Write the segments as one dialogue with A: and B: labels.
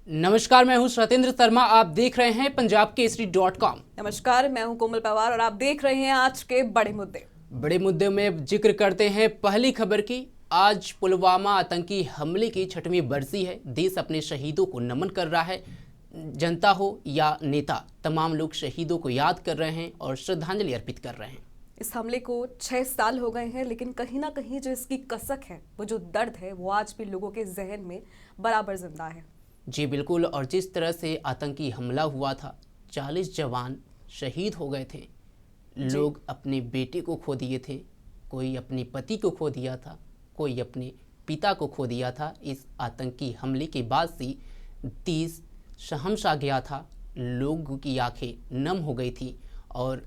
A: नमस्कार, मैं हूं सत्येंद्र शर्मा। आप देख रहे हैं पंजाब केसरी.com।
B: नमस्कार, मैं हूं कोमल पवार और आप देख रहे हैं आज के बड़े मुद्दे।
A: बड़े मुद्दे में जिक्र करते हैं पहली खबर की। आज पुलवामा आतंकी हमले की 6वीं बरसी है। देश अपने शहीदों को नमन कर रहा है। जनता हो या नेता, तमाम लोग शहीदों को याद कर रहे हैं और श्रद्धांजलि अर्पित कर रहे हैं।
B: इस हमले को 6 साल हो गए हैं, लेकिन कहीं ना कहीं जो इसकी कसक है, वो जो दर्द है, वो आज भी लोगों के जहन में बराबर जिंदा है।
A: जी बिल्कुल। और जिस तरह से आतंकी हमला हुआ था, 40 जवान शहीद हो गए थे। लोग अपने बेटे को खो दिए थे, कोई अपने पति को खो दिया था, कोई अपने पिता को खो दिया था। इस आतंकी हमले के बाद से देश शहमशा गया था। लोगों की आंखें नम हो गई थी और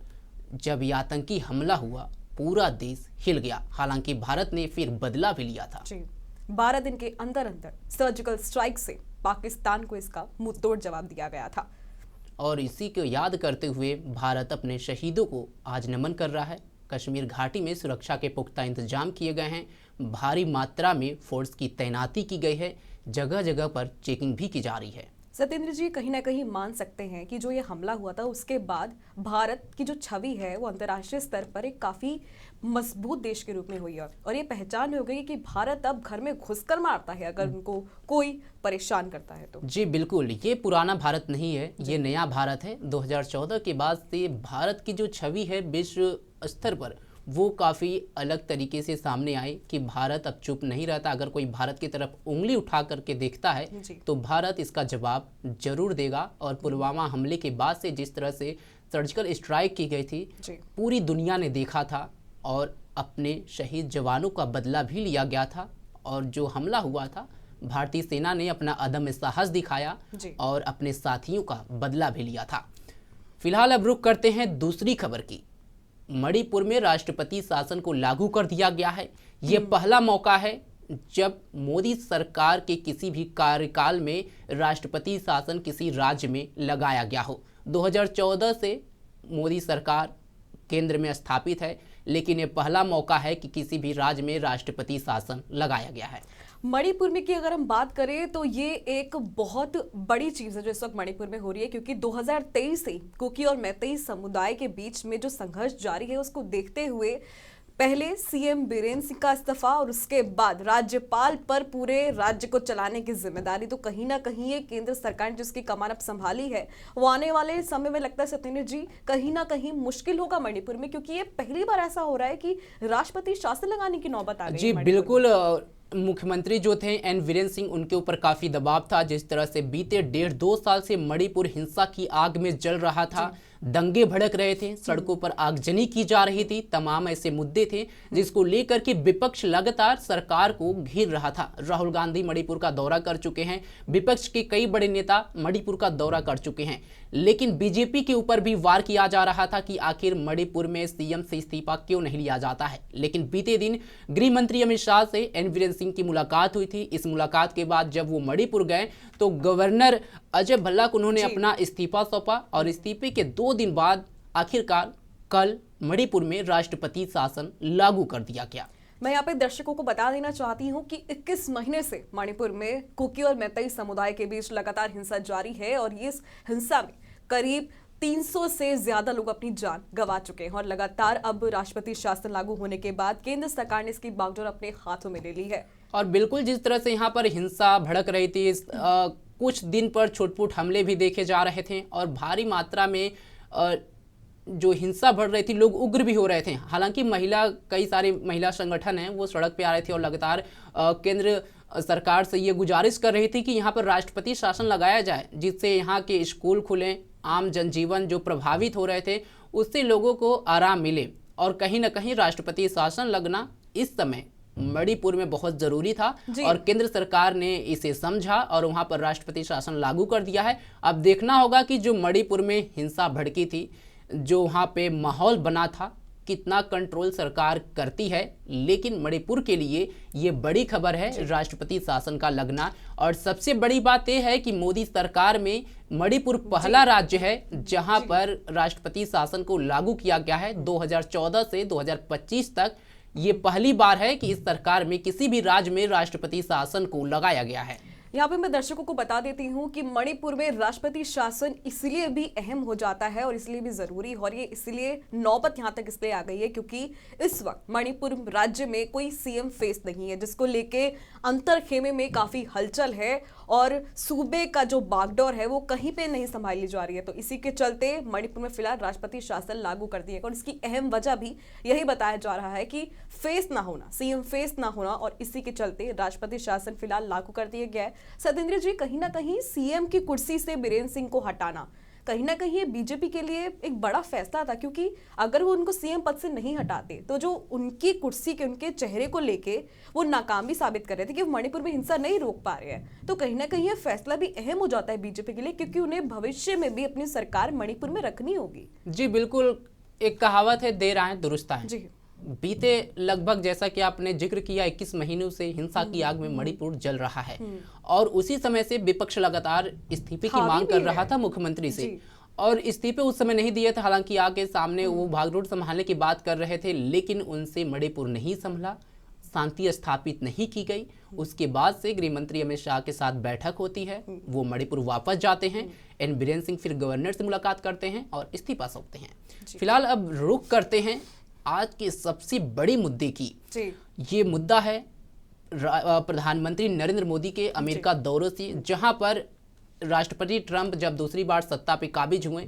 A: जब ये आतंकी हमला हुआ, पूरा देश हिल गया। हालांकि भारत ने फिर बदला भी लिया था।
B: 12 दिन के अंदर अंदर सर्जिकल स्ट्राइक से पाकिस्तान को इसका मुंहतोड़ जवाब दिया गया था।
A: और इसी को याद करते हुए भारत अपने शहीदों को आज नमन कर रहा है। कश्मीर घाटी में सुरक्षा के पुख्ता इंतजाम किए गए हैं। भारी मात्रा में फोर्स की तैनाती की गई है। जगह जगह पर चेकिंग भी की जा रही है।
B: सत्येंद्र जी, कहीं ना कहीं मान सकते हैं कि जो ये हमला हुआ था, उसके बाद भारत की जो छवि है वो अंतर्राष्ट्रीय स्तर पर एक काफी मजबूत देश के रूप में हुई है और ये पहचान हो गई कि भारत अब घर में घुसकर मारता है अगर उनको कोई परेशान करता है तो।
A: जी बिल्कुल, ये पुराना भारत नहीं है, ये नया भारत है। 2014 के बाद से भारत की जो छवि है विश्व स्तर पर, वो काफ़ी अलग तरीके से सामने आई कि भारत अब चुप नहीं रहता। अगर कोई भारत की तरफ उंगली उठा करके देखता है तो भारत इसका जवाब जरूर देगा। और पुलवामा हमले के बाद से जिस तरह से सर्जिकल स्ट्राइक की गई थी, पूरी दुनिया ने देखा था और अपने शहीद जवानों का बदला भी लिया गया था। और जो हमला हुआ था, भारतीय सेना ने अपना अदम्य साहस दिखाया और अपने साथियों का बदला भी लिया था। फिलहाल अब रुख करते हैं दूसरी खबर की। मणिपुर में राष्ट्रपति शासन को लागू कर दिया गया है। ये पहला मौका है जब मोदी सरकार के किसी भी कार्यकाल में राष्ट्रपति शासन किसी राज्य में लगाया गया हो। 2014 से मोदी सरकार केंद्र में स्थापित है, लेकिन ये पहला मौका है कि किसी भी राज्य में राष्ट्रपति शासन लगाया गया है।
B: मणिपुर में की अगर हम बात करें तो ये एक बहुत बड़ी चीज है जो इस वक्त मणिपुर में हो रही है, क्योंकि 2023 से कुकी और मैतेई समुदाय के बीच में जो संघर्ष जारी है, उसको देखते हुए पहले सीएम बीरेन्द्र सिंह का इस्तीफा और उसके बाद राज्यपाल पर पूरे राज्य को चलाने की जिम्मेदारी। तो कहीं ना कहीं ये केंद्र सरकार ने जिसकी कमान अब संभाली है, वो आने वाले समय में लगता है सत्येंद्र जी कहीं ना कहीं मुश्किल होगा मणिपुर में, क्योंकि ये पहली बार ऐसा हो रहा है कि राष्ट्रपति शासन लगाने की नौबत आ गई।
A: जी बिल्कुल। मुख्यमंत्री जो थे एन वीरेन्द्र सिंह, उनके ऊपर काफी दबाव था। जिस तरह से बीते 1.5-2 साल से मणिपुर हिंसा की आग में जल रहा था, दंगे भड़क रहे थे, सड़कों पर आगजनी की जा रही थी। तमाम ऐसे मुद्दे थे जिसको लेकर के विपक्ष लगातार सरकार को घेर रहा था। राहुल गांधी मणिपुर का दौरा कर चुके हैं, विपक्ष के कई बड़े नेता मणिपुर का दौरा कर चुके हैं, लेकिन बीजेपी के ऊपर भी वार किया जा रहा था कि आखिर मणिपुर में सीएम से इस्तीफा क्यों नहीं लिया जाता है। लेकिन बीते दिन गृह मंत्री अमित शाह से एन वीरेन्द्र सिंह की मुलाकात हुई थी। इस मुलाकात के बाद जब वो मणिपुर गए तो गवर्नर अजय भल्ला को उन्होंने अपना इस्तीफा सौंपा और इस्तीफे के 2 दिन बाद आखिरकार कल मणिपुर में राष्ट्रपति शासन लागू कर दिया गया।
B: मैं यहाँ पे दर्शकों को बता देना चाहती हूँ कि 21 महीने से मणिपुर में कुकी और मैतेई समुदाय के बीच लगातार हिंसा जारी है और इस हिंसा में करीब 300 से ज्यादा लोग अपनी जान गंवा चुके हैं। और लगातार अब राष्ट्रपति शासन लागू होने के बाद केंद्र सरकार ने इसकी बागडोर अपने हाथों में ले ली है।
A: और बिल्कुल जिस तरह से यहाँ पर हिंसा भड़क रही थी, कुछ दिन पर छुटपुट हमले भी देखे जा रहे थे और भारी मात्रा में जो हिंसा बढ़ रही थी, लोग उग्र भी हो रहे थे। हालांकि कई सारे महिला संगठन हैं, वो सड़क पे आ रहे थे और लगातार केंद्र सरकार से ये गुजारिश कर रही थी कि यहाँ पर राष्ट्रपति शासन लगाया जाए, जिससे यहाँ के स्कूल खुलें, आम जनजीवन जो प्रभावित हो रहे थे उससे लोगों को आराम मिले। और कहीं ना कहीं राष्ट्रपति शासन लगना इस समय मणिपुर में बहुत जरूरी था और केंद्र सरकार ने इसे समझा और वहां पर राष्ट्रपति शासन लागू कर दिया है। अब देखना होगा कि जो मणिपुर में हिंसा भड़की थी, जो वहां पे माहौल बना था, कितना कंट्रोल सरकार करती है। लेकिन मणिपुर के लिए ये बड़ी खबर है राष्ट्रपति शासन का लगना। और सबसे बड़ी बात यह है कि मोदी सरकार में मणिपुर पहला राज्य है जहां पर राष्ट्रपति शासन को लागू किया गया है। 2014 से 2025 तक ये पहली बार है कि इस सरकार में किसी भी राज्य में राष्ट्रपति शासन को लगाया गया है।
B: यहाँ पे मैं दर्शकों को बता देती हूँ कि मणिपुर में राष्ट्रपति शासन इसलिए भी अहम हो जाता है और इसलिए भी जरूरी, और ये इसलिए नौबत यहाँ तक इसलिए आ गई है क्योंकि इस वक्त मणिपुर राज्य में कोई सीएम फेस नहीं है, जिसको लेके अंतर खेमे में काफी हलचल है और सूबे का जो बागडोर है वो कहीं पे नहीं संभाली जा रही है। तो इसी के चलते मणिपुर में फिलहाल राष्ट्रपति शासन लागू कर दिया और इसकी अहम वजह भी यही बताया जा रहा है कि फेस ना होना, सीएम फेस ना होना, और इसी के चलते राष्ट्रपति शासन फिलहाल लागू कर दिया गया है। सत्येंद्र जी, कहीं ना कहीं सीएम की कुर्सी से बीरेन्द्र सिंह को हटाना कहीं ना कहीं ये बीजेपी के लिए एक बड़ा फैसला था, क्योंकि अगर वो उनको सीएम पद से नहीं हटाते तो जो उनकी कुर्सी के उनके चेहरे को लेके वो नाकामी साबित कर रहे थे कि वो मणिपुर में हिंसा नहीं रोक पा रहे हैं, तो कहीं ना कहीं ये फैसला भी अहम हो जाता है बीजेपी के लिए, क्योंकि उन्हें भविष्य में भी अपनी सरकार मणिपुर में रखनी होगी।
A: जी बिल्कुल, एक कहावत है, देर आए दुरुस्त आए।
B: जी,
A: बीते लगभग जैसा कि आपने जिक्र किया 21 महीनों से हिंसा की आग में मणिपुर जल रहा है और उसी समय से विपक्ष लगातार इस्तीफे की मांग कर रहा था मुख्यमंत्री से, और इस्तीफे उस समय नहीं दिए थे। हालांकि आगे सामने वो भागदौड़ संभालने की बात कर रहे थे, लेकिन उनसे मणिपुर नहीं संभला, शांति स्थापित नहीं की गई। उसके बाद से गृह मंत्री अमित शाह के साथ बैठक होती है, वो मणिपुर वापस जाते हैं, एन बीरेन्द्र सिंह फिर गवर्नर से मुलाकात करते हैं और इस्तीफा सौंपते हैं। फिलहाल अब रुख करते हैं आज के सबसे बड़ी मुद्दे की। ये मुद्दा है प्रधानमंत्री नरेंद्र मोदी के अमेरिका दौरे से, जहां पर राष्ट्रपति ट्रंप जब दूसरी बार सत्ता पे काबिज हुए,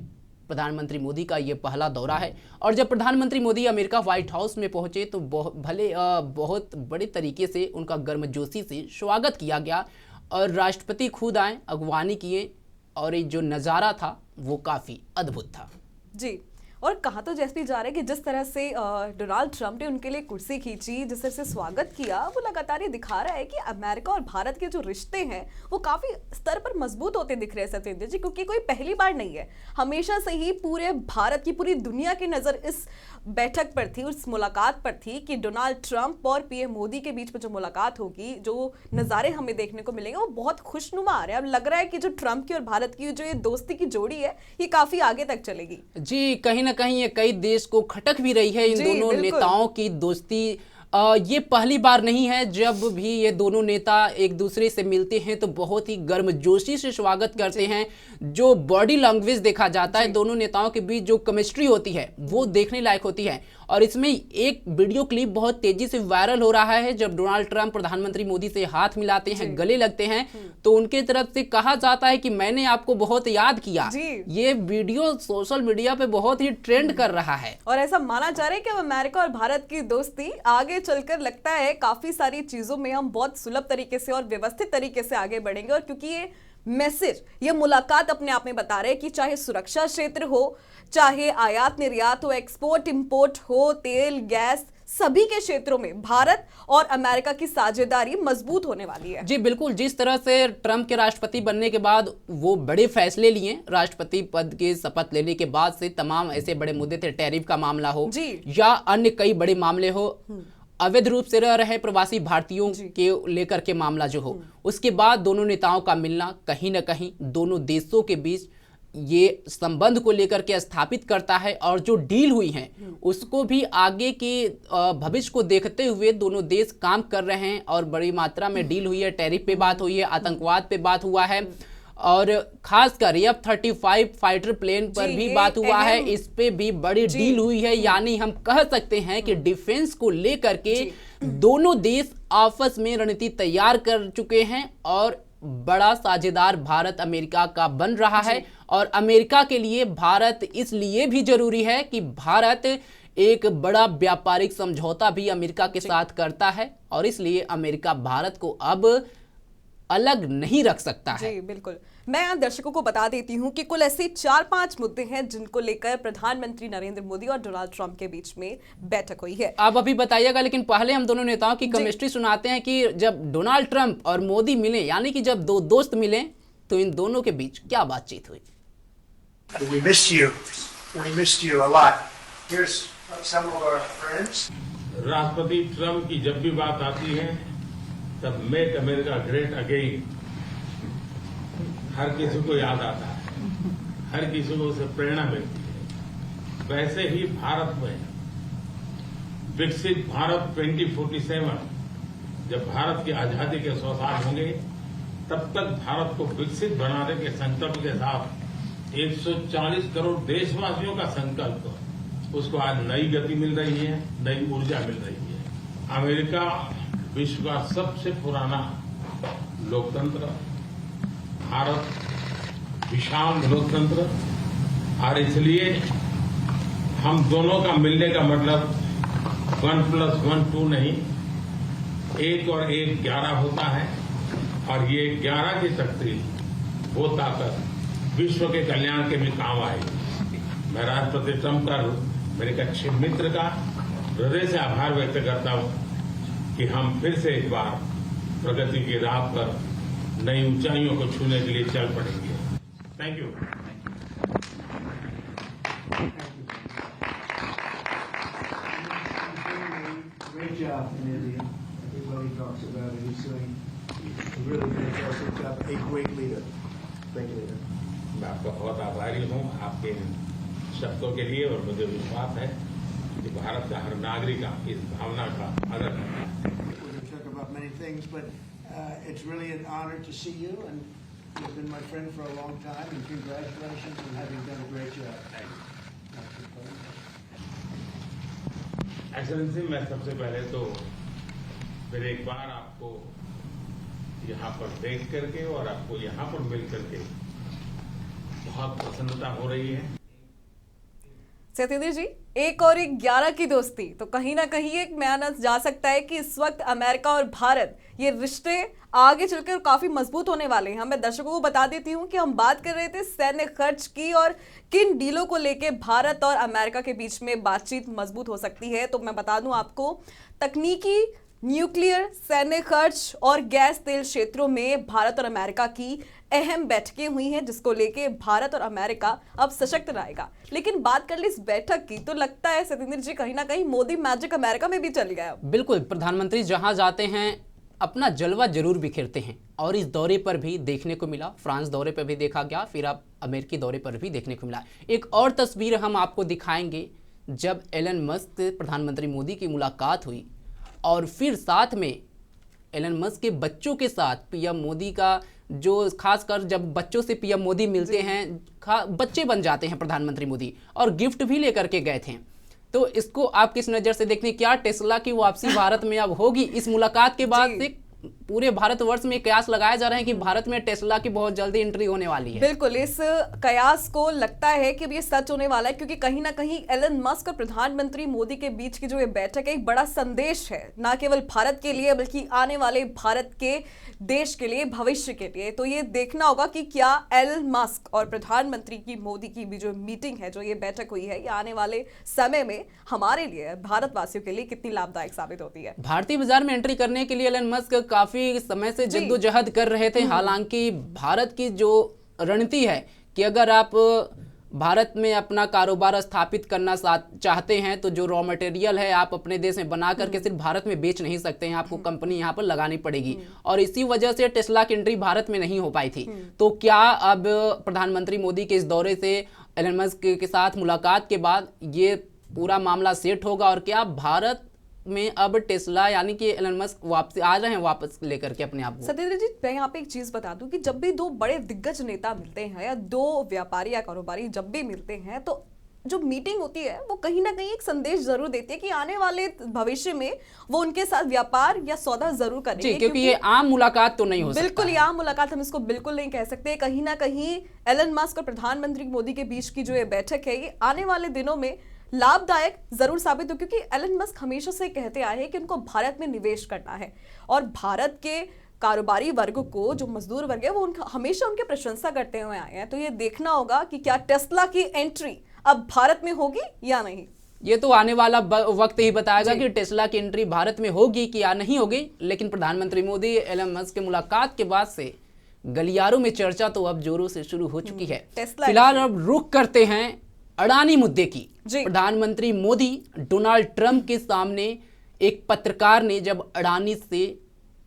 A: प्रधानमंत्री मोदी का ये पहला दौरा है। और जब प्रधानमंत्री मोदी अमेरिका व्हाइट हाउस में पहुंचे तो बहुत बड़े तरीके से उनका गर्मजोशी से स्वागत किया गया और राष्ट्रपति खुद आए, अगवानी किए, और ये जो नज़ारा था वो काफ़ी अद्भुत था।
B: जी, और कहा तो जैसे भी जा रहा है कि जिस तरह से डोनाल्ड ट्रंप ने उनके लिए कुर्सी खींची, जिस तरह से स्वागत किया, वो लगातार ये दिखा रहा है कि अमेरिका और भारत के जो रिश्ते हैं वो काफी स्तर पर मजबूत होते दिख रहे हैं सत्येंद्र जी, क्योंकि कोई पहली बार नहीं है। हमेशा से ही पूरे भारत की, पूरी दुनिया की नजर इस बैठक पर थी, उस मुलाकात पर थी कि डोनाल्ड ट्रंप और पीएम मोदी के बीच में जो मुलाकात होगी, जो नज़ारे हमें देखने को मिलेंगे वो बहुत खुशनुमा आ रहे हैं। अब लग रहा है कि जो ट्रंप की और भारत की जो ये दोस्ती की जोड़ी है ये काफी आगे तक चलेगी।
A: जी, कहीं ना कहीं ये कई देश को खटक भी रही है, इन दोनों नेताओं की दोस्ती। ये पहली बार नहीं है, जब भी ये दोनों नेता एक दूसरे से मिलते हैं तो बहुत ही गर्मजोशी से स्वागत करते हैं। जो बॉडी लैंग्वेज देखा जाता है दोनों नेताओं के बीच, जो केमिस्ट्री होती है वो देखने लायक होती है। और इसमें एक वीडियो क्लिप बहुत तेजी से वायरल हो रहा है, जब डोनाल्ड ट्रंप प्रधानमंत्री मोदी से हाथ मिलाते हैं, गले लगते हैं, तो उनके तरफ से कहा जाता है कि मैंने आपको बहुत याद किया। ये वीडियो सोशल मीडिया पे बहुत ही ट्रेंड कर रहा है
B: और ऐसा माना जा रहा है कि अब अमेरिका और भारत की दोस्ती आगे चलकर लगता है काफी सारी चीजों में हम बहुत सुलभ तरीके से और व्यवस्थित तरीके से आगे बढ़ेंगे। और क्योंकि ये मैसेज, ये मुलाकात अपने आप में बता रहे हैं कि चाहे सुरक्षा क्षेत्र हो, चाहे आयात निर्यात हो, एक्सपोर्ट इंपोर्ट हो, तेल गैस, सभी के क्षेत्रों में भारत और अमेरिका की साझेदारी मजबूत होने वाली है।
A: जी बिल्कुल, जिस तरह से ट्रंप के राष्ट्रपति बनने के बाद वो बड़े फैसले लिए, राष्ट्रपति पद के शपथ लेने के बाद से तमाम ऐसे बड़े मुद्दे थे, टैरिफ का मामला हो या अन्य कई बड़े मामले हो, अवैध रूप से रह रहे प्रवासी भारतीयों के लेकर के मामला जो हो, उसके बाद दोनों नेताओं का मिलना कहीं ना कहीं दोनों देशों के बीच ये संबंध को लेकर के स्थापित करता है। और जो डील हुई है उसको भी आगे के भविष्य को देखते हुए दोनों देश काम कर रहे हैं और बड़ी मात्रा में डील हुई है। टैरिफ पे बात हुई है, आतंकवाद पे बात हुआ है, और खासकर F-35 फाइटर प्लेन पर भी बात हुआ है, इस पे भी बड़ी डील हुई है। यानी हम कह सकते हैं कि डिफेंस को लेकर के दोनों देश आपस में रणनीति तैयार कर चुके हैं और बड़ा साझेदार भारत अमेरिका का बन रहा है। और अमेरिका के लिए भारत इसलिए भी जरूरी है कि भारत एक बड़ा व्यापारिक समझौता भी अमेरिका के साथ करता है और इसलिए अमेरिका भारत को अब अलग नहीं रख सकता है।
B: जी बिल्कुल, मैं यहाँ दर्शकों को बता देती हूँ कि कुल ऐसे 4-5 मुद्दे हैं जिनको लेकर प्रधानमंत्री नरेंद्र मोदी और डोनाल्ड ट्रंप के बीच में बैठक हुई है।
A: आप अभी बताइएगा, लेकिन पहले हम दोनों नेताओं की केमिस्ट्री सुनाते हैं कि जब डोनाल्ड ट्रंप और मोदी मिले, यानी कि जब दो दोस्त मिले, तो इन दोनों के बीच क्या बातचीत हुई।
C: We missed you. We missed you a lot. Here's some of our friends.
D: राष्ट्रपति ट्रंप की जब भी बात आती है तब मेक अमेरिका ग्रेट अगेन हर किसी को याद आता है, हर किसी को उससे प्रेरणा मिलती है। वैसे ही भारत में विकसित भारत 2047 जब भारत की आजादी के 100 साल होंगे तब तक भारत को विकसित बनाने के संकल्प के साथ 140 करोड़ देशवासियों का संकल्प, उसको आज नई गति मिल रही है, नई ऊर्जा मिल रही है। अमेरिका विश्व का सबसे पुराना लोकतंत्र, भारत विशाल लोकतंत्र, और इसलिए हम दोनों का मिलने का मतलब 1+1 2 नहीं, 1 और 1 11 होता है, और ये 11 की शक्ति, वो ताकत विश्व के कल्याण के भी काम आएगी। मैं राष्ट्रपति ट्रंप का, मेरे एक अच्छे मित्र का हृदय से आभार व्यक्त करता हूं कि हम फिर से एक बार प्रगति की राह पर नई ऊंचाइयों को छूने के लिए चल पड़ेंगे। Thank you.
C: Great job in India. Everybody talks about it. He's doing a really fantastic job. A great leader. Great leader.
D: मैं आपका बहुत आभारी हूं आपके इन शब्दों के लिए, और मुझे विश्वास है कि भारत का हर नागरिक इस भावना का आदर करता है।
C: We're going to talk about many things, but it's really an honor to see you, and you've been my friend for a long time, and congratulations on having done a great job. Thank you.
D: Excellency, मैं सबसे पहले तो फिर एक बार आपको यहाँ पर देख करके और आपको यहाँ पर मिल करके बहुत प्रसन्नता हो रही है।
B: सत्येंद्र जी, 1 और 1 11 की दोस्ती, तो कहीं ना कहीं एक माना जा सकता है कि इस वक्त अमेरिका और भारत, ये रिश्ते आगे चलकर काफी मजबूत होने वाले हैं। मैं दर्शकों को बता देती हूं कि हम बात कर रहे थे सैन्य खर्च की और किन डीलों को लेके भारत और अमेरिका के बीच में बातचीत मजबूत हो सकती है। तो मैं बता दूं आपको, तकनीकी, न्यूक्लियर, सैन्य खर्च और गैस तेल क्षेत्रों में भारत और अमेरिका की अहम बैठकें हुई हैं, जिसको लेके भारत और अमेरिका अब सशक्त रहेगा। लेकिन बात कर ली इस बैठक की, तो लगता है सत्येंद्र जी कहीं ना कहीं मोदी मैजिक अमेरिका में भी चल गया।
A: बिल्कुल, प्रधानमंत्री जहां जाते हैं अपना जलवा जरूर बिखेरते हैं, और इस दौरे पर भी देखने को मिला। फ्रांस दौरे पर भी देखा गया, फिर अब अमेरिकी दौरे पर भी देखने को मिला। एक और तस्वीर हम आपको दिखाएंगे, जब एलन मस्क प्रधानमंत्री मोदी की मुलाकात हुई, और फिर साथ में एलन मस्क के बच्चों के साथ पीएम मोदी का, जो खासकर जब बच्चों से पीएम मोदी मिलते हैं, बच्चे बन जाते हैं प्रधानमंत्री मोदी, और गिफ्ट भी लेकर के गए थे। तो इसको आप किस नज़र से देखते हैं? क्या टेस्ला की वापसी भारत में अब होगी? इस मुलाकात के बाद से पूरे भारतवर्ष में कयास लगाया जा रहे हैं कि भारत में टेस्ला की बहुत जल्दी एंट्री होने वाली है।
B: बिल्कुल, इस कयास को लगता है कि ये सच होने वाला है, क्योंकि कहीं ना कहीं एलन मस्क और प्रधानमंत्री मोदी के बीच की जो ये बैठक है, एक बड़ा संदेश है, ना केवल भारत के लिए बल्कि आने वाले भारत के देश के लिए, भविष्य के लिए। तो ये देखना होगा कि क्या एलन मस्क और प्रधानमंत्री की मोदी की भी जो मीटिंग है, जो ये बैठक हुई है, ये आने वाले समय में हमारे लिए, भारतवासियों के लिए कितनी लाभदायक साबित होती है।
A: भारतीय बाजार में एंट्री करने के लिए एलन मस्क काफी समय से जद्दोजहद कर रहे थे। हालांकि भारत की जो रणनीति है कि अगर आप भारत में अपना कारोबार स्थापित करना चाहते हैं, तो जो रॉ मटेरियल है आप अपने देश में बना करके सिर्फ भारत में बेच नहीं सकते हैं, आपको कंपनी यहाँ पर लगानी पड़ेगी, और इसी वजह से टेस्ला की एंट्री भारत में नहीं हो पाई थी। तो क्या अब प्रधानमंत्री मोदी के इस दौरे से, एलन मस्क के साथ मुलाकात के बाद ये पूरा मामला सेट होगा, और क्या भारत में अब टेस्ला यानी कि एलन मस्क वापस आ रहे हैं, वापस लेकर के अपने आप को?
B: सत्येंद्र जी, मैं यहाँ पे एक चीज बता दूं कि जब भी 2 बड़े दिग्गज नेता मिलते हैं या 2 व्यापारी या कारोबारी जब भी मिलते हैं, तो जो मीटिंग होती है वो कहीं ना कहीं एक संदेश जरूर देती है कि आने वाले भविष्य में वो उनके साथ व्यापार या सौदा जरूर करेंगे,
A: क्योंकि ये आम मुलाकात तो नहीं हो सकता।
B: बिल्कुल, ये आम मुलाकात हम इसको बिल्कुल नहीं कह सकते। कहीं ना कहीं एलन मस्क और प्रधानमंत्री मोदी के बीच की जो ये बैठक है, ये आने वाले दिनों में लाभदायक जरूर साबित हो, क्योंकि एलन मस्क हमेशा से कहते आए हैं कि उनको भारत में निवेश करना है, और भारत के कारोबारी वर्ग को, जो मजदूर वर्ग है, वो हमेशा उनकी प्रशंसा करते हुए आए हैं। तो ये देखना होगा कि क्या टेस्ला की एंट्री अब भारत में होगी या नहीं।
A: ये तो आने वाला वक्त ही बताएगा कि टेस्ला की एंट्री भारत में होगी कि या नहीं होगी। लेकिन प्रधानमंत्री मोदी एलन मस्क के मुलाकात के बाद से गलियारों में चर्चा तो अब जोरों से शुरू हो चुकी है। फिलहाल अब रुख करते हैं अडानी मुद्दे की। प्रधानमंत्री मोदी डोनाल्ड ट्रंप के सामने एक पत्रकार ने जब अडानी से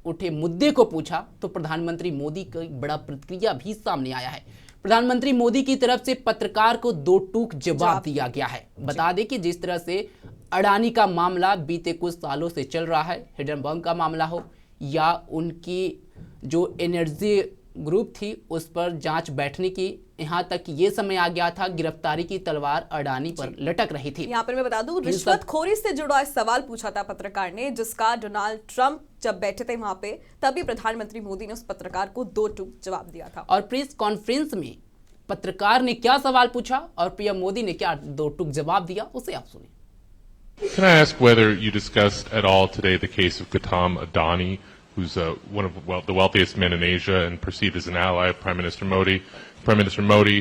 A: उठे मुद्दे को पूछा, तो प्रधानमंत्री मोदी का बड़ा प्रतिक्रिया भी सामने आया है। प्रधानमंत्री मोदी की तरफ से पत्रकार को 2 टूक जवाब दिया गया है। बता दें कि जिस तरह से अडानी का मामला बीते कुछ सालों से चल रहा है, हिडनबर्ग का मामला हो या उनकी जो एनर्जी ग्रुप थी उस पर जांच बैठने की, यहाँ तक ये समय आ गया था गिरफ्तारी की तलवार अडानी पर लटक रही थी।
B: यहाँ पर मैं बता दूं, रिश्वतखोरी से जुड़ा सवाल पूछा था पत्रकार ने, जिसका डोनाल्ड ट्रंप जब बैठे थे वहां पे, तभी प्रधानमंत्री मोदी ने उस पत्रकार को दो टूक जवाब दिया था।
A: और प्रेस कॉन्फ्रेंस में पत्रकार ने क्या सवाल पूछा और पीएम मोदी ने क्या दो टूक जवाब दिया, उसे आप सुनिए।
E: Can I ask whether you discussed at all today the case of Gautam Adani, who's one of the wealthiest men in Asia and perceived as an ally of Prime Minister Modi? Prime Minister Modi,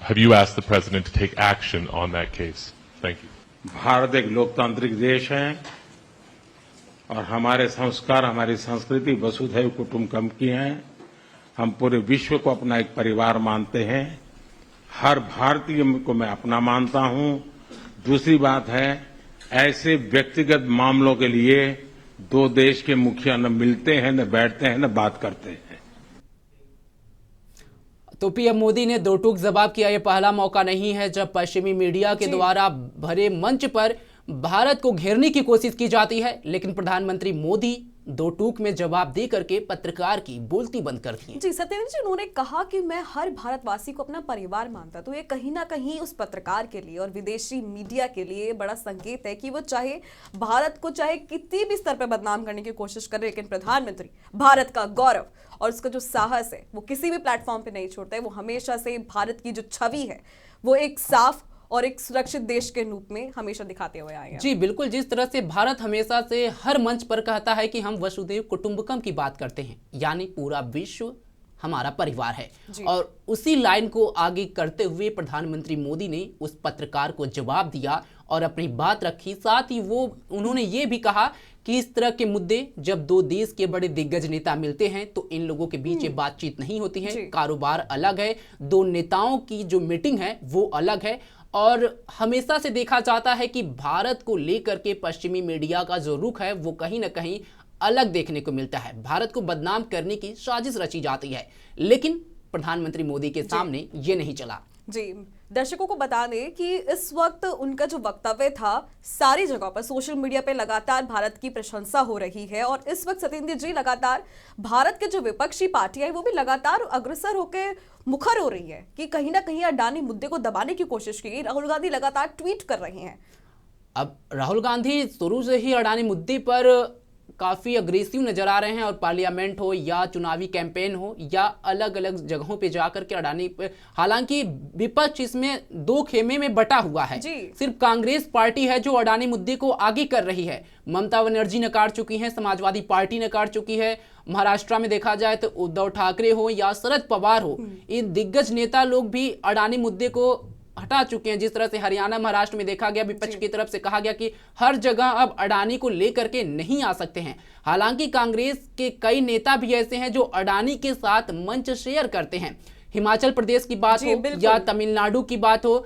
E: have you asked the president to take action on that case? Thank you.
D: Bharat एक लोकतांत्रिक देश है और हमारे संस्कार, हमारी संस्कृति वसुधैव कुटुंबकम की है। हम पूरे विश्व को अपना एक परिवार मानते हैं। हर भारतीय को मैं अपना मानता हूं। दूसरी बात है, ऐसे व्यक्तिगत मामलों के लिए दो देश के मुखिया न मिलते हैं, न बैठते हैं, न बात करते हैं।
A: तो पीएम मोदी ने दो टूक जवाब किया। यह पहला मौका नहीं है जब पश्चिमी मीडिया के द्वारा भरे मंच पर भारत को घेरने की कोशिश की जाती है, लेकिन प्रधानमंत्री मोदी दो टूक में जवाब दे करके पत्रकार की बोलती बंद कर दी।
B: जी सत्येंद्र जी, उन्होंने कहा कि मैं हर भारतवासी को अपना परिवार मानता, तो ये कहीं ना कहीं उस पत्रकार के लिए और विदेशी मीडिया के लिए बड़ा संकेत है कि वो चाहे भारत को चाहे किसी भी स्तर पर बदनाम करने की कोशिश करे, लेकिन प्रधानमंत्री भारत का गौरव और उसका जो साहस है वो किसी भी प्लेटफॉर्म पे नहीं छोड़ता है। वो हमेशा से भारत की जो छवि है वो एक साफ और एक सुरक्षित देश के रूप में हमेशा दिखाते हुए आए हैं।
A: जी बिल्कुल, जिस तरह से भारत हमेशा से हर मंच पर कहता है कि हम वसुधैव कुटुंबकम की बात करते हैं, यानी पूरा विश्व हमारा परिवार है, और उसी लाइन को आगे करते हुए प्रधानमंत्री मोदी ने उस पत्रकार को जवाब दिया और अपनी बात रखी। साथ ही उन्होंने ये भी कहा कि इस तरह के मुद्दे जब दो देश के बड़े दिग्गज नेता मिलते हैं तो इन लोगों के बीच बातचीत नहीं होती है, कारोबार अलग है, दो नेताओं की जो मीटिंग है वो अलग है। और हमेशा से देखा जाता है कि भारत को लेकर के पश्चिमी मीडिया का जो रुख है वो कहीं ना कहीं अलग देखने को मिलता है। भारत को बदनाम करने की साजिश रची जाती है, लेकिन प्रधानमंत्री मोदी के सामने ये नहीं चला।
B: जी, दर्शकों को बता दें कि इस वक्त उनका जो वक्तव्य था, सारी जगह पर सोशल मीडिया पे लगातार भारत की प्रशंसा हो रही है, और इस वक्त सत्येंद्र जी लगातार भारत के जो विपक्षी पार्टियां हैं वो भी लगातार अग्रसर होकर मुखर हो रही है कि कहीं ना कहीं अडानी मुद्दे को दबाने की कोशिश की गई। राहुल गांधी लगातार ट्वीट कर रहे हैं।
A: अब राहुल गांधी शुरू से ही अडानी मुद्दे पर काफ़ी अग्रेसिव नजर आ रहे हैं, और पार्लियामेंट हो या चुनावी कैंपेन हो या अलग अलग जगहों पे जाकर के अडानी पे, हालांकि विपक्ष इसमें दो खेमे में बटा हुआ है। सिर्फ कांग्रेस पार्टी है जो अडानी मुद्दे को आगे कर रही है। ममता बनर्जी नकार चुकी है, समाजवादी पार्टी नकार चुकी है, महाराष्ट्र में देखा जाए तो उद्धव ठाकरे हो या शरद पवार हो, इन दिग्गज नेता लोग भी अडानी मुद्दे को हटा चुके हैं। जिस तरह से हरियाणा महाराष्ट्र में देखा गया, विपक्ष की तरफ से कहा गया कि हर जगह अब अडानी को लेकर के नहीं आ सकते हैं। हालांकि कांग्रेस के कई नेता भी ऐसे हैं जो अडानी के साथ मंच शेयर करते हैं। हिमाचल प्रदेश की बात हो या तमिलनाडु की बात हो,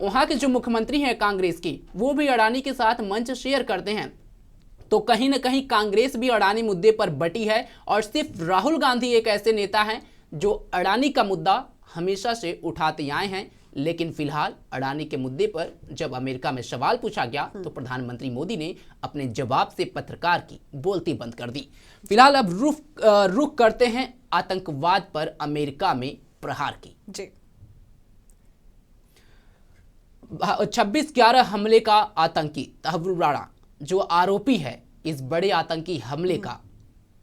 A: वहां के जो मुख्यमंत्री हैं कांग्रेस की, वो भी अडानी के साथ मंच शेयर करते हैं। तो कहीं ना कहीं कांग्रेस भी अडानी मुद्दे पर बटी है, और सिर्फ राहुल गांधी एक ऐसे नेता हैं जो अडानी का मुद्दा हमेशा से उठाते आए हैं। लेकिन फिलहाल अडानी के मुद्दे पर जब अमेरिका में सवाल पूछा गया तो प्रधानमंत्री मोदी ने अपने जवाब से पत्रकार की बोलती बंद कर दी। फिलहाल अब रुख करते हैं आतंकवाद पर अमेरिका में प्रहार की।
B: जी,
A: 26/11 हमले का आतंकी तहव्वुर राणा जो आरोपी है इस बड़े आतंकी हमले का,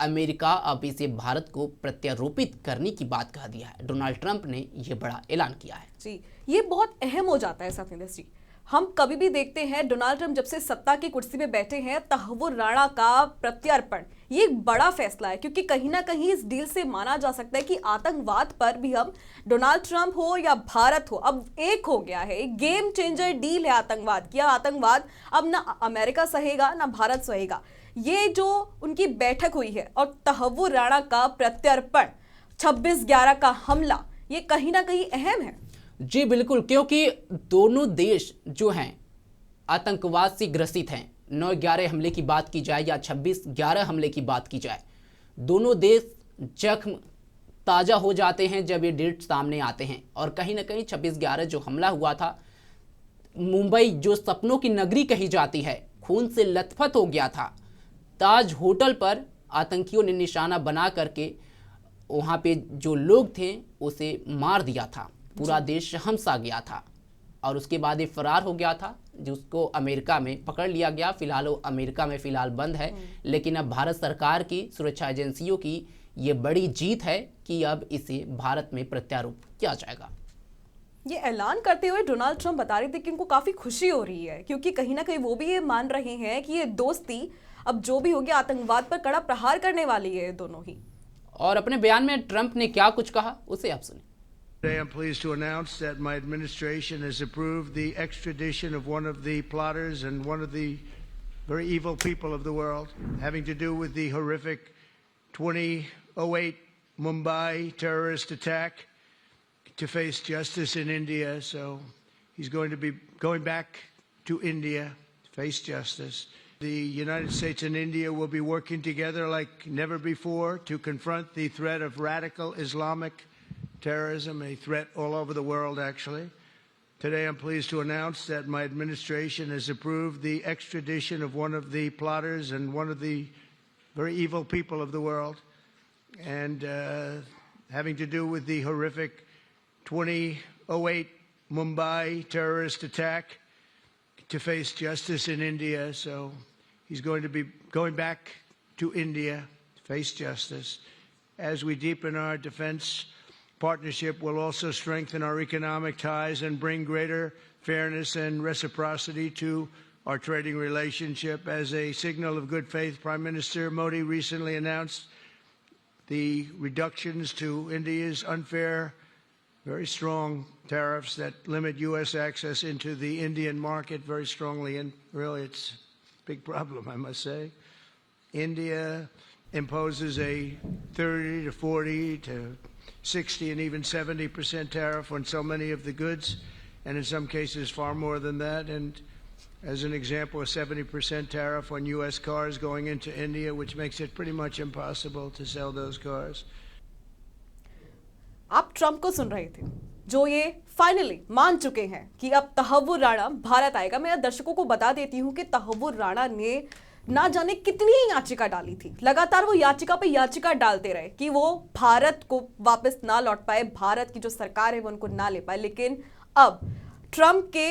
A: अमेरिका अब इसे भारत को प्रत्यारोपित करने की बात कह दिया है। डोनाल्ड ट्रंप ने यह बड़ा ऐलान किया है।
B: जी, ये बहुत अहम हो जाता है सत्येंद्र जी। हम कभी भी देखते हैं डोनाल्ड ट्रंप जब से सत्ता की कुर्सी में बैठे हैं, तहव्वुर राणा का प्रत्यार्पण ये एक बड़ा फैसला है, क्योंकि कहीं ना कहीं इस डील से माना जा सकता है कि आतंकवाद पर भी हम, डोनाल्ड ट्रंप हो या भारत हो, अब एक हो गया है। एक गेम चेंजर डील है आतंकवाद की। आतंकवाद अब ना अमेरिका सहेगा ना भारत सहेगा। ये जो उनकी बैठक हुई है और तहव्वुर राणा का प्रत्यार्पण, 26/11 का हमला, ये कहीं ना कहीं अहम है।
A: जी बिल्कुल, क्योंकि दोनों देश जो हैं आतंकवाद से ग्रसित हैं। 9/11 हमले की बात की जाए या 26/11 हमले की बात की जाए, दोनों देश जख्म ताज़ा हो जाते हैं जब ये डेट सामने आते हैं। और कहीं ना कहीं 26/11 जो हमला हुआ था, मुंबई जो सपनों की नगरी कही जाती है, खून से लथपथ हो गया था। ताज होटल पर आतंकियों ने निशाना बना करके वहाँ पे जो लोग थे उसे मार दिया था। पूरा देश हमसा गया था और उसके बाद ये फरार हो गया था, जिसको अमेरिका में पकड़ लिया गया। फिलहाल वो अमेरिका में फिलहाल बंद है, लेकिन अब भारत सरकार की सुरक्षा एजेंसियों की ये बड़ी जीत है कि अब इसे भारत में प्रत्यारोप किया जाएगा।
B: ये ऐलान करते हुए डोनाल्ड ट्रंप बता रहे थे कि उनको काफी खुशी हो रही है, क्योंकि कहीं ना कहीं वो भी ये मान रहे हैं कि ये दोस्ती अब जो भी होगी आतंकवाद पर कड़ा प्रहार करने वाली है, ये दोनों ही।
A: और अपने बयान में ट्रंप ने क्या कुछ कहा उसे आप सुनिए।
C: Today I'm pleased to announce that my administration has approved the extradition of one of the plotters and one of the very evil people of the world, having to do with the horrific 2008 Mumbai terrorist attack, to face justice in India. So he's going to be going back to India to face justice. The United States and India will be working together like never before to confront the threat of radical Islamic terrorism, a threat all over the world, actually. Today, I'm pleased to announce that my administration has approved the extradition of one of the plotters and one of the very evil people of the world, and having to do with the horrific 2008 Mumbai terrorist attack, to face justice in India. So he's going to be going back to India to face justice. As we deepen our defense partnership, will also strengthen our economic ties and bring greater fairness and reciprocity to our trading relationship. As a signal of good faith, Prime Minister Modi recently announced the reductions to India's unfair, very strong tariffs that limit U.S. access into the Indian market very strongly. And really, it's a big problem, I must say. India imposes a 30 to 40 to 60 and even 70% tariff on so many of the goods, and in some cases far more than that. And as an example, a 70% tariff on U.S. cars going into India, which makes it pretty much impossible to sell those cars.
B: आप Trump को सुन रहे थे, जो ये finally मान चुके हैं कि अब तहव्वुर राणा भारत आएगा। मैं दर्शकों को बता देती हूं कि तहव्वुर राणा ने ना जाने कितनी ही याचिका डाली थी, लगातार वो याचिका पे याचिका डालते रहे कि वो भारत को वापस ना लौट पाए, भारत की जो सरकार है वो उनको ना ले पाए। लेकिन अब ट्रंप के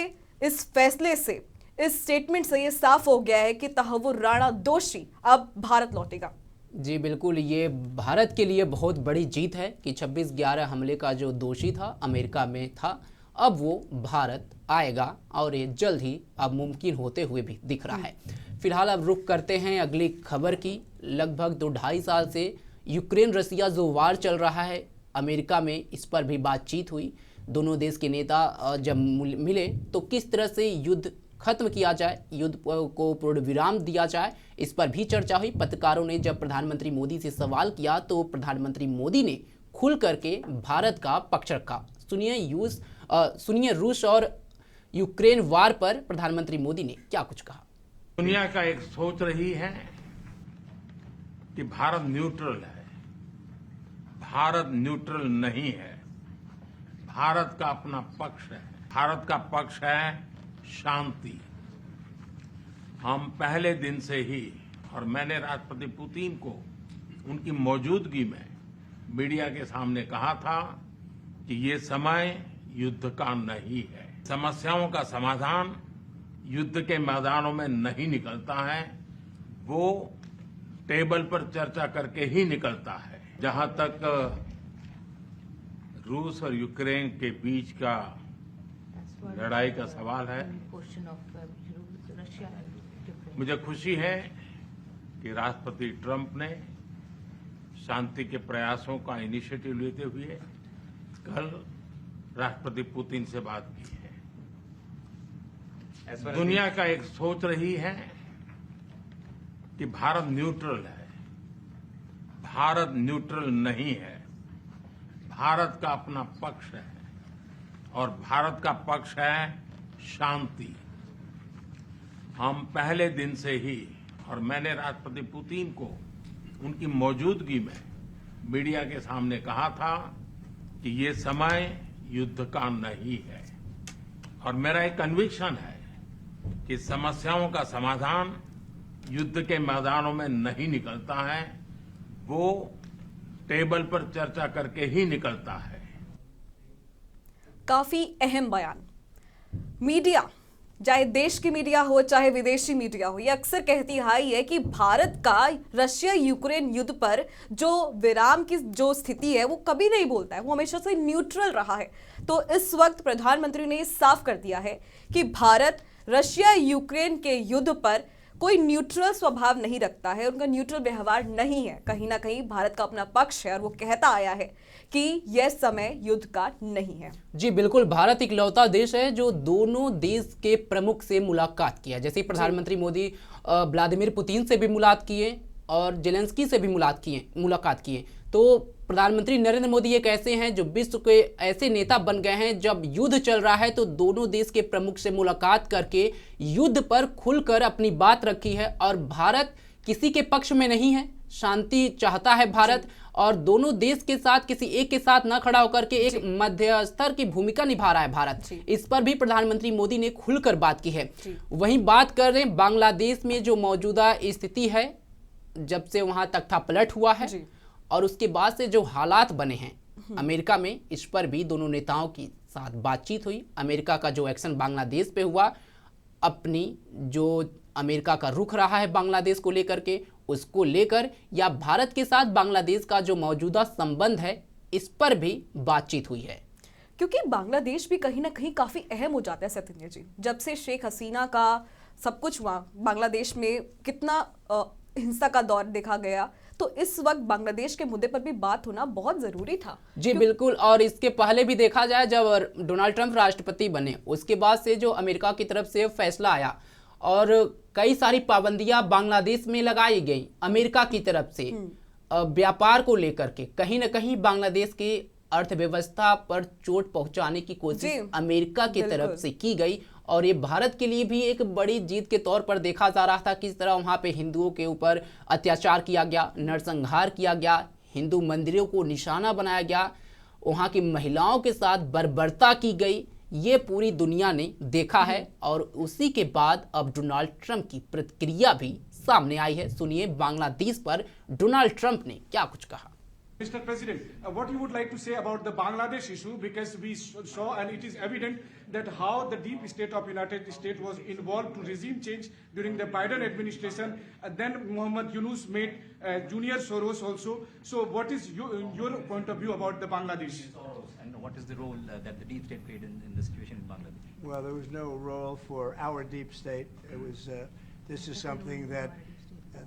B: इस फैसले से, इस स्टेटमेंट से ये साफ हो गया है कि तहव्वुर राणा दोषी अब भारत लौटेगा।
A: जी बिल्कुल, ये भारत के लिए बहुत बड़ी जीत है कि 26/11 हमले का जो दोषी था अमेरिका में था, अब वो भारत आएगा और ये जल्द ही अब मुमकिन होते हुए भी दिख रहा है। फिलहाल अब रुख करते हैं अगली खबर की। लगभग 2-2.5 साल से यूक्रेन रसिया जो वार चल रहा है, अमेरिका में इस पर भी बातचीत हुई। दोनों देश के नेता जब मिले तो किस तरह से युद्ध खत्म किया जाए, युद्ध को पूर्ण विराम दिया जाए, इस पर भी चर्चा हुई। पत्रकारों ने जब प्रधानमंत्री मोदी से सवाल किया तो प्रधानमंत्री मोदी ने खुल करके भारत का पक्ष रखा। सुनिए रूस और यूक्रेन वार पर प्रधानमंत्री मोदी ने क्या कुछ कहा।
D: दुनिया का एक सोच रही है कि भारत न्यूट्रल है। भारत न्यूट्रल नहीं है, भारत का अपना पक्ष है। भारत का पक्ष है शांति। हम पहले दिन से ही, और मैंने राष्ट्रपति पुतिन को उनकी मौजूदगी में मीडिया के सामने कहा था कि ये समय युद्ध का नहीं है। समस्याओं का समाधान युद्ध के मैदानों में नहीं निकलता है, वो टेबल पर चर्चा करके ही निकलता है। जहां तक रूस और यूक्रेन के बीच का लड़ाई का सवाल है, मुझे खुशी है कि राष्ट्रपति ट्रंप ने शांति के प्रयासों का इनिशिएटिव लेते हुए कल राष्ट्रपति पुतिन से बात की है। दुनिया का एक सोच रही है कि भारत न्यूट्रल है। भारत न्यूट्रल नहीं है, भारत का अपना पक्ष है और भारत का पक्ष है शांति। हम पहले दिन से ही, और मैंने राष्ट्रपति पुतिन को उनकी मौजूदगी में मीडिया के सामने कहा था कि ये समय युद्ध का नहीं है, और मेरा एक कन्विक्शन है कि समस्याओं का समाधान युद्ध के मैदानों में नहीं निकलता है, वो टेबल पर चर्चा करके ही निकलता है।
B: काफी अहम बयान। मीडिया, चाहे देश की मीडिया हो चाहे विदेशी मीडिया हो, ये अक्सर कहती है कि भारत का रशिया यूक्रेन युद्ध पर जो विराम की जो स्थिति है वो कभी नहीं बोलता है, वो हमेशा से न्यूट्रल रहा है। तो इस वक्त प्रधानमंत्री ने साफ कर दिया है कि भारत रशिया यूक्रेन के युद्ध पर कोई न्यूट्रल स्वभाव नहीं रखता है, उनका न्यूट्रल व्यवहार नहीं है। कहीं ना कहीं भारत का अपना पक्ष है और वो कहता आया है कि यह समय युद्ध का नहीं है।
A: जी बिल्कुल, भारत इकलौता देश है जो दोनों देश के प्रमुख से मुलाकात किया। जैसे ही प्रधानमंत्री मोदी व्लादिमीर पुतिन से भी मुलाकात किए और जेलेंस्की से भी मुलाकात किए। तो प्रधानमंत्री नरेंद्र मोदी एक ऐसे हैं जो विश्व के ऐसे नेता बन गए हैं, जब युद्ध चल रहा है तो दोनों देश के प्रमुख से मुलाकात करके युद्ध पर खुलकर अपनी बात रखी है। और भारत किसी के पक्ष में नहीं है, शांति चाहता है भारत, और दोनों देश के साथ किसी एक के साथ न खड़ा होकर के एक मध्यस्तर की भूमिका निभा रहा है भारत। इस पर भी प्रधानमंत्री मोदी ने खुलकर बात की है। वहीं बात कर रहे हैं बांग्लादेश में जो मौजूदा स्थिति है, जब से वहां तख्तापलट हुआ है और उसके बाद से जो हालात बने हैं अमेरिका में, इस पर भी दोनों नेताओं की साथ बातचीत हुई। अमेरिका का जो एक्शन बांग्लादेश पे हुआ, अपनी जो अमेरिका का रुख रहा है बांग्लादेश को लेकर के, उसको लेकर, या भारत के साथ बांग्लादेश का जो मौजूदा संबंध है, इस पर भी बातचीत हुई है।
B: क्योंकि बांग्लादेश भी कहीं ना कहीं काफी अहम हो जाता है सत्येंद्र जी। जब से शेख हसीना का सब कुछ हुआ, बांग्लादेश में कितना हिंसा का दौर देखा गया, तो इस वक्त बांग्लादेश के मुद्दे पर भी बात होना बहुत जरूरी था।
A: जी बिल्कुल, और इसके पहले भी देखा जाए, जब डोनाल्ड ट्रंप राष्ट्रपति बने उसके बाद से जो अमेरिका की तरफ से फैसला आया और कई सारी पाबंदियां बांग्लादेश में लगाई गई अमेरिका की तरफ से व्यापार को लेकर के, कहीं ना कहीं बांग्लादेश की अर्थव्यवस्था पर चोट पहुंचाने की कोशिश अमेरिका की तरफ से की गई। और ये भारत के लिए भी एक बड़ी जीत के तौर पर देखा जा रहा था। किस तरह वहां पे हिंदुओं के ऊपर अत्याचार किया गया, नरसंहार किया गया, हिंदू मंदिरों को निशाना बनाया गया, वहां की महिलाओं के साथ बर्बरता की गई, ये पूरी दुनिया ने देखा है। और उसी के बाद अब डोनाल्ड ट्रंप की प्रतिक्रिया भी सामने आई है। सुनिए बांग्लादेश पर डोनाल्ड ट्रंप ने क्या कुछ कहा।
F: Mr. President, what you would like to say about the Bangladesh issue, because we saw and it is evident that how the deep state of United States was involved to regime change during the Biden administration. Then Mohammed Yunus made Junior Soros also. So what is your point of view about the Bangladesh?
G: And what is the role that the deep state played in the situation in Bangladesh?
C: Well, there was no role for our deep state. It was. This is something that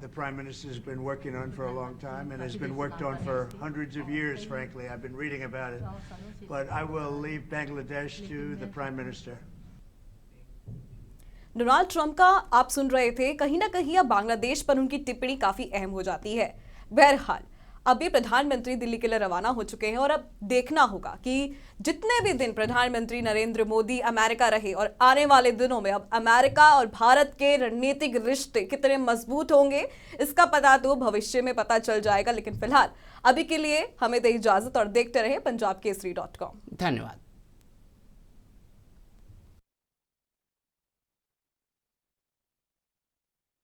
C: the Prime Minister has been working on for a long time and has been worked on for hundreds of years, frankly. I've been reading about it. But I will leave Bangladesh to the Prime Minister.
B: Donald Trump का आप सुन रहे थे, कहीं ना कहीं अब बांग्लादेश पर उनकी टिप्पणी काफी अहम हो जाती है। बहरहाल अभी प्रधानमंत्री दिल्ली के लिए रवाना हो चुके हैं और अब देखना होगा कि जितने भी दिन प्रधानमंत्री नरेंद्र मोदी अमेरिका रहे और आने वाले दिनों में अब अमेरिका और भारत के रणनीतिक रिश्ते कितने मजबूत होंगे, इसका पता तो भविष्य में पता चल जाएगा। लेकिन फिलहाल अभी के लिए हमें दे इजाजत और देखते रहे पंजाब केसरी.com।
A: धन्यवाद।